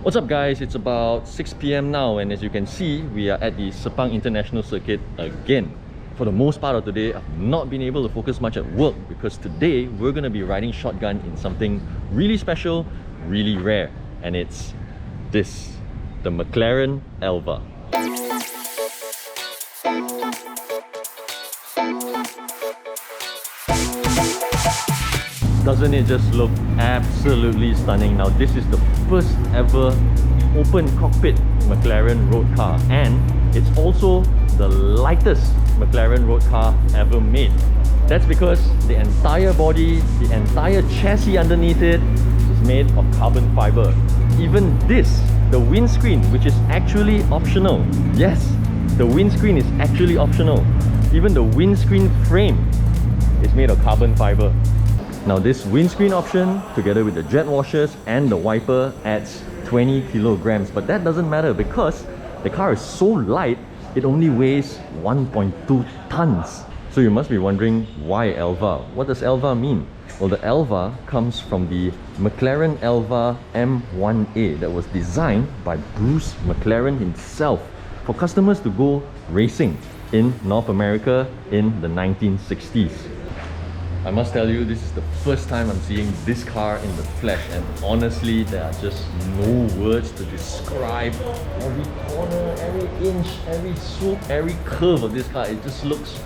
What's up guys, it's about 6 p.m. now, and as you can see, we are at the Sepang International Circuit again. For the most part of today, I've not been able to focus much at work because today we're going to be riding shotgun in something really special, really rare, and it's this, the McLaren Elva. Doesn't it just look absolutely stunning? Now this is the first ever open cockpit McLaren road car, and it's also the lightest McLaren road car ever made. That's because the entire body, the entire chassis underneath it is made of carbon fiber. Even this, the windscreen, which is actually optional. Yes, the windscreen is actually optional. Even the windscreen frame is made of carbon fiber. Now this windscreen option, together with the jet washers and the wiper, adds 20 kilograms, but that doesn't matter because the car is so light, it only weighs 1.2 tons. So you must be wondering, why Elva? What does Elva mean? Well, the Elva comes from the McLaren Elva M1A that was designed by Bruce McLaren himself for customers to go racing in North America in the 1960s. I must tell you, this is the first time I'm seeing this car in the flesh, and honestly, there are just no words to describe every corner, every inch, every swoop, every curve of this car. It just looks...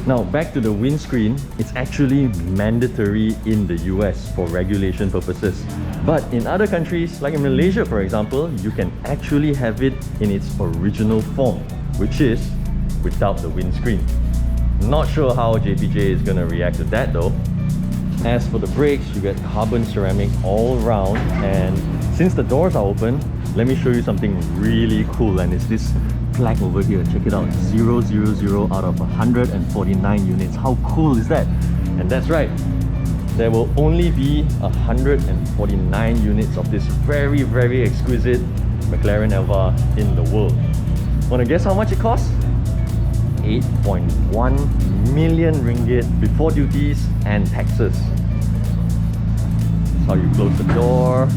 Now back to the windscreen, it's actually mandatory in the US for regulation purposes. But in other countries, like in Malaysia for example, you can actually have it in its original form, which is without the windscreen. Not sure how JPJ is going to react to that though. As for the brakes, you get carbon ceramic all around, and since the doors are open, let me show you something really cool, and it's this plaque over here. Check it out, 000 out of 149 units. How cool is that? And that's right, there will only be 149 units of this very, very exquisite McLaren Elva in the world. Want to guess how much it costs? 8.1 million ringgit before duties and taxes. That's how you close the door.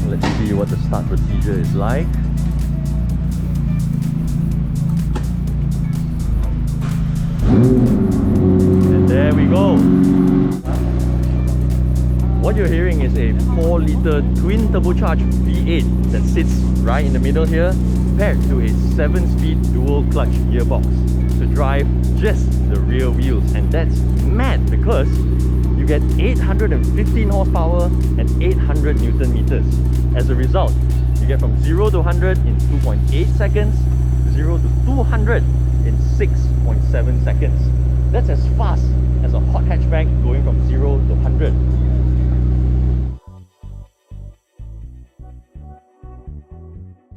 Let's see what the start procedure is like. And there we go. What you're hearing is a 4-litre twin turbocharged V8 that sits right in the middle here, paired to a 7-speed dual clutch gearbox to drive just the rear wheels. And that's mad because you get 815 horsepower and 800 Newton meters. As a result, you get from 0 to 100 in 2.8 seconds, 0 to 200 in 6.7 seconds. That's as fast as a hot hatchback going from 0 to 100.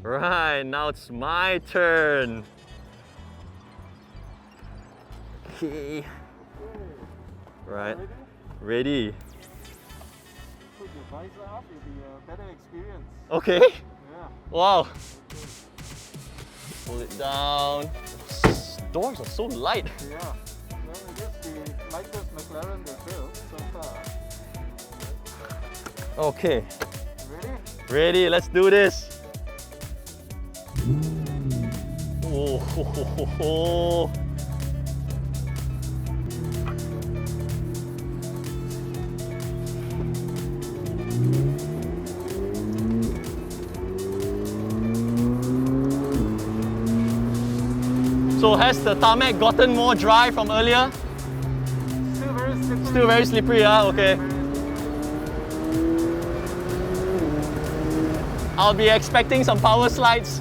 Right, now it's my turn. Okay. Right. Ready? Put your visor up, it'll be a better experience. Okay. Yeah. Wow. Pull it down. Doors are so light. Yeah. Well, it is the lightest McLaren they built so far. Okay. Ready? Ready, let's do this. Oh, ho, ho, ho, ho. So has the tarmac gotten more dry from earlier? Still very slippery. Still very slippery, huh? Okay. I'll be expecting some power slides.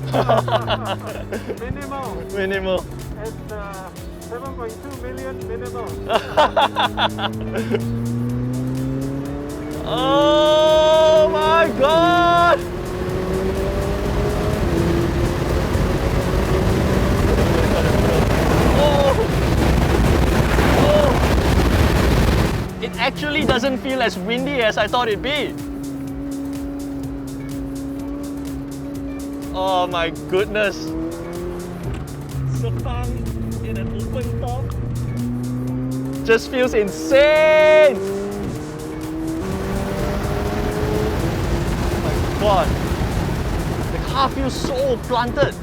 Minimal. Minimal. At 7.2 million minimal. Oh my god! It actually doesn't feel as windy as I thought it'd be. Oh my goodness. Sepang in an open top just feels insane. god, the car feels so planted.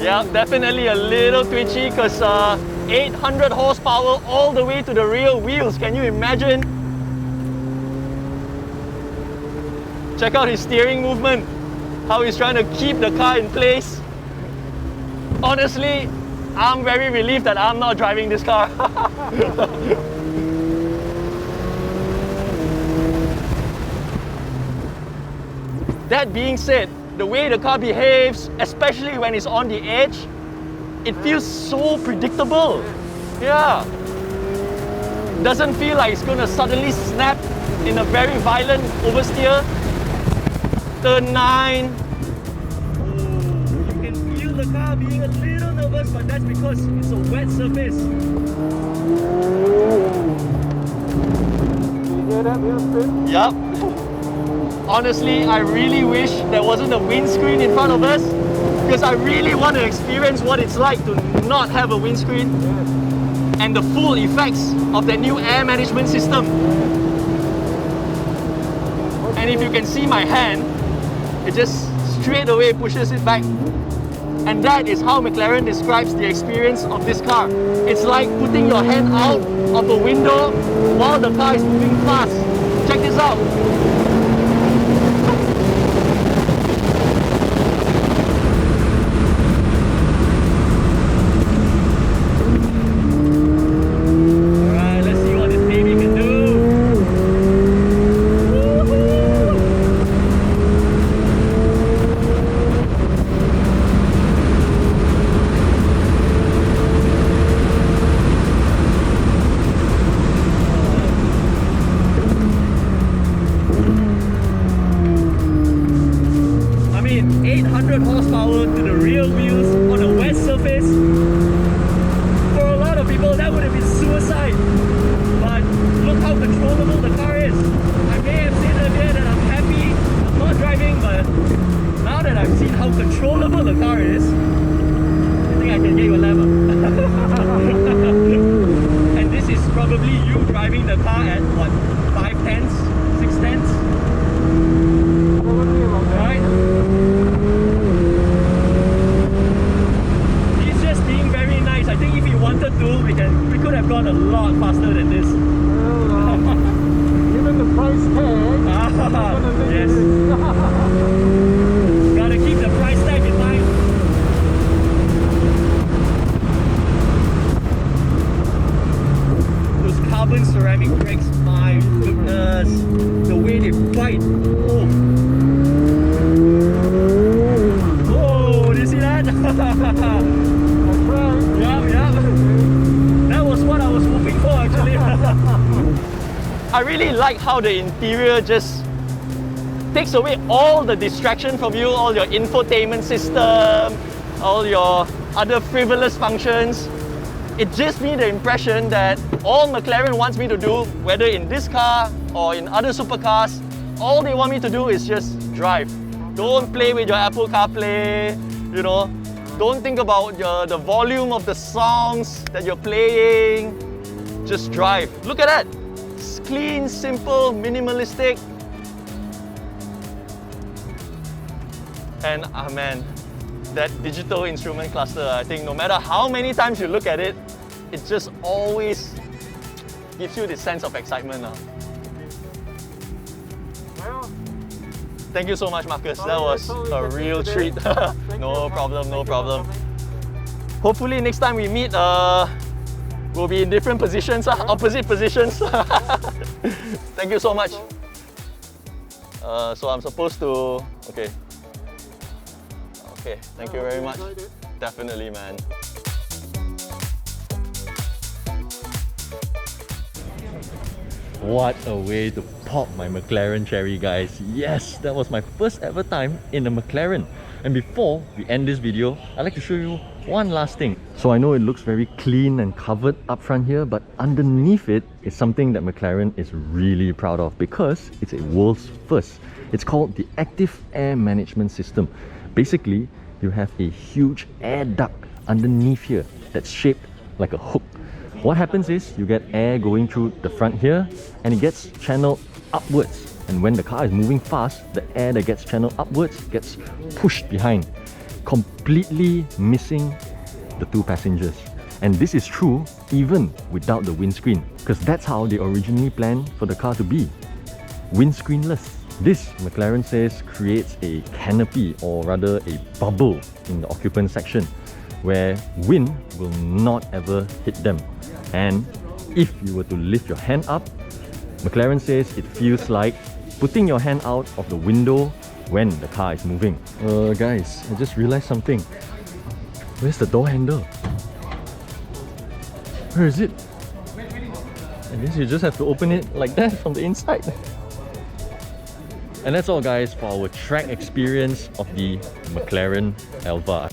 Yeah, definitely a little twitchy because 800 horsepower all the way to the rear wheels. Can you imagine? Check out his steering movement, how he's trying to keep the car in place. Honestly, I'm very relieved that I'm not driving this car. That being said, the way the car behaves, especially when it's on the edge, it feels so predictable. Yeah. Doesn't feel like it's gonna suddenly snap in a very violent oversteer. Turn 9. You can feel the car being a little nervous, but that's because it's a wet surface. You hear that wheel spin? Yup. Honestly, I really wish there wasn't a windscreen in front of us because I really want to experience what it's like to not have a windscreen and the full effects of the new air management system. And if you can see my hand, it just straight away pushes it back. And that is how McLaren describes the experience of this car. It's like putting your hand out of a window while the car is moving fast. Check this out. Horsepower to the rear wheels on a wet surface. For a lot of people that would have been suicide, but look how controllable the car is. I may have said earlier that I'm happy I'm not driving, but now that I've seen how controllable the car is, I think I can get you a lever. And this is probably you driving the car at what, 5 tenths, 6 tenths? Probably about that. Right? I think if he wanted to, we could have gone a lot faster than this. Well, given the price tag, yes. Gotta keep the price tag in mind. Those carbon ceramic brakes, my goodness, the way they bite. Oh, do you see that? That was what I was hoping for actually. I really like how the interior just takes away all the distraction from you, all your infotainment system, all your other frivolous functions. It gives me the impression that all McLaren wants me to do, whether in this car or in other supercars, all they want me to do is just drive. Don't play with your Apple CarPlay, you know. Don't think about the volume of the songs that you're playing. Just drive. Look at that. It's clean, simple, minimalistic. And man, that digital instrument cluster, I think no matter how many times you look at it, it just always gives you this sense of excitement. Well, thank you so much, Marcus. That was a real treat. No problem, no problem. Hopefully next time we meet, we'll be in different positions, opposite positions. Thank you so much. So I'm supposed to... Okay. Okay, thank you very much. Definitely, man. What a way to pop my McLaren cherry, guys. Yes, that was my first ever time in a McLaren. And before we end this video, I'd like to show you one last thing. So I know it looks very clean and covered up front here, but underneath it is something that McLaren is really proud of because it's a world's first. It's called the Active Air Management System. Basically, you have a huge air duct underneath here that's shaped like a hook. What happens is you get air going through the front here and it gets channeled upwards. And when the car is moving fast, the air that gets channeled upwards gets pushed behind, completely missing the two passengers. And this is true even without the windscreen, because that's how they originally planned for the car to be, windscreenless. This, McLaren says, creates a canopy, or rather a bubble in the occupant section, where wind will not ever hit them. And if you were to lift your hand up, McLaren says it feels like putting your hand out of the window when the car is moving. Guys, I just realized something. Where's the door handle? Where is it? I guess you just have to open it like that from the inside. And that's all, guys, for our track experience of the McLaren Elva.